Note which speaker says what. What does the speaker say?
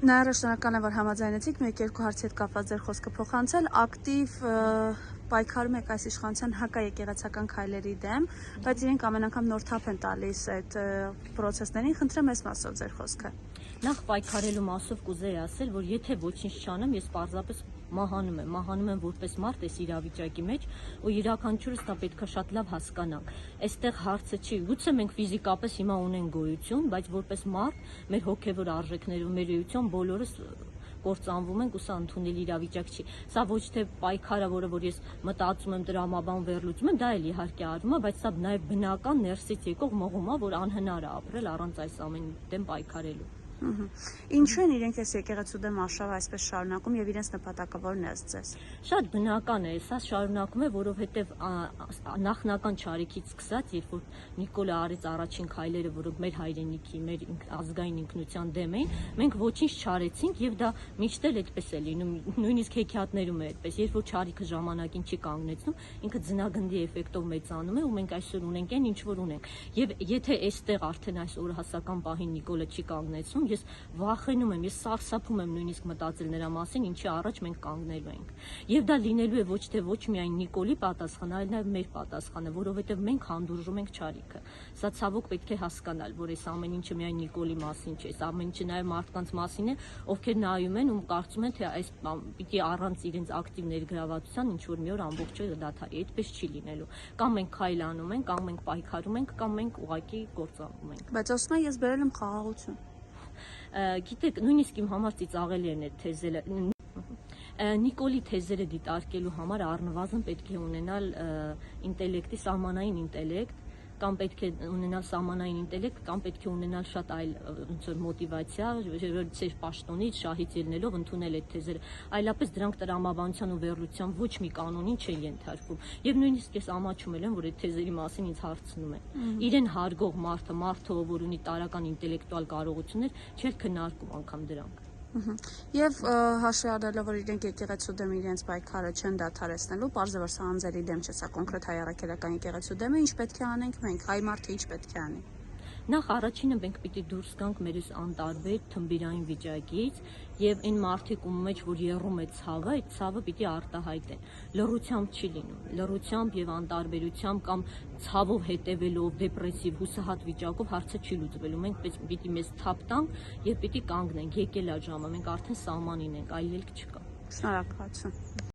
Speaker 1: Նաեւ շնորհակալ եմ, որ համաձայնեցիք մեկ երկու հարցի հետ կապված ձեր խոսքը փոխանցել, ակտիվ պայքարում եք այս իշխանության հակաեկեղեցական քայլերի դեմ, բայց իրենք ամեն անգամ նոր թափ են տալիս այդ process-ներին, խնդրեմ այս մասով ձեր խոսքը։
Speaker 2: Նախ պայքարելու մասով կուզեի ասել, որ եթե ոչինչ չանեմ, ես պարզապես մահանում եմ որպես մարդ այս իրավիճակի մեջ ու յուրաքանչյուրս դա պետք է շատ լավ հասկանանք։ Այստեղ հարցը չի, գուցե մենք ֆիզիկապես հիմա ունենք գոյություն, բայց որպես մարդ, մեր հոգևոր արժեքները ու մեր էություն բոլորս կործանվում ենք ու սա ընդունելի իրավիճակ չի։ Սա ոչ թե պայքարը, որ ես մտածում եմ դրամաբան վերլուծում եմ, դա էլ իհարկե արվում է, բայց սա նաև բնական ներսից եկող մղում է, որ անհնար է ապրել առանց այս ամենի դեմ պայքարելու։
Speaker 1: Ինչու են իրենք այս եկեղեցու դեմ արշավը այսպես շարունակում եւ իրենց նպատակը որն է ըստ ձեզ։
Speaker 2: Շատ բնական է, սա շարունակում է, որովհետեւ նախնական չարիքից սկսած, երբ որ Նիկոլը արեց առաջին քայլերը, որոնք մեր հայրենիքի, մեր ազգային ինքնության դեմ էին, մենք ոչինչ չարեցինք եւ դա միշտ էլ այդպես է լինում, նույնիսկ հեքիաթներում է այդպես, երբ որ չարիքը ժամանակին չի կանգնեցնում, ինքը ձնագնդի էֆեկտով մեծանում է ու մենք այսօր ունենք այն ինչ որ ունենք։ Եվ եթե այստեղ արդեն այս օրհասական պահին Նիկոլը չի կանգնեցնում, ես վախենում եմ, ես սարսափում եմ նույնիսկ մտածել նրա մասին, ինչի առաջ մենք կանգնելու ենք։ Եվ դա լինելու է ոչ միայն Նիկոլի պատասխանը, այլ նաև մեր պատասխանը, որովհետև մենք հանդուրժում ենք չարիքը։ Սա ցավոք պետք է հասկանալ, որ այս ամեն ինչը միայն Նիկոլի մասին չէ, այս ամեն ինչը նաև մարդկանց մասին է, ովքեր նայում են ու կարծում են, թե այս պիտի առանց իրենց ակտիվ ներգրավվածության ինչ որ մի օր ամբողջը դադարի, այդպես չի լինելու։ Կամ մենք քայլ անում ենք, կամ մենք պայքարում ենք, կամ մենք ուղղակի գործանում ենք։
Speaker 1: Բայց ասում եմ, ես բերել եմ խաղաղություն։
Speaker 2: Գիտեք, նույնիսկ իմ համար ծիծաղելի են այդ թեզերը։ Նիկոլի թեզերը դիտարկելու համար առնվազն պետք է ունենալ ինտելեկտի սահմանային ինտելեկտ, կամ պետք է ունենալ սահմանային ինտելեկտ, կամ պետք է ունենալ շատ այլ ոնց որ մոտիվացիա, ծեր պաշտոնից, շահից ելնելով ընդունել այդ թեզերը։ Այլապես դրանք տրամաբանության ու վերլուծության ոչ մի կանոնին չեն ենթարկվում։ Եվ նույնիսկ ես ամաչում եմ, որ այդ թեզերի մասին ինձ հարցնում են։ Իրեն հարգող մարդը, որ ունի տարրական ինտելեկտուալ կարողություններ, չէր քննարկում անգամ դրանք։
Speaker 1: Եվ հաշվի առնելով, որ իրենք եկեղեցու դեմ իրենց պայքարը չեն դադարեցնելու, պարզ է, որ սա անձերի դեմ չէ, սա կոնկրետ հայ առաքելական եկեղեցու դեմ է, ինչ պետք է անենք մենք, հայ մարդը ինչ պետք է անի։
Speaker 2: Նախ առաջինը մենք պիտի դուրս գանք մեր անտարբեր թմբիրային վիճակից եւ այն մարդիկ ում մեջ որ եռում է ցավը, այդ ցավը պիտի արտահայտեն։ Լռությամբ չի լինում։ Լռությամբ եւ անտարբերությամբ կամ ցավով հետևելով դեպրեսիվ հուսահատ վիճակով հարցը չի լուծվելու։ Մենք պիտի մեզ թափ տանք եւ պիտի կանգնենք։ Եկել է ժամը, մենք արդեն սահմանին ենք, այլ ելք չկա։
Speaker 1: Շնորհակալություն։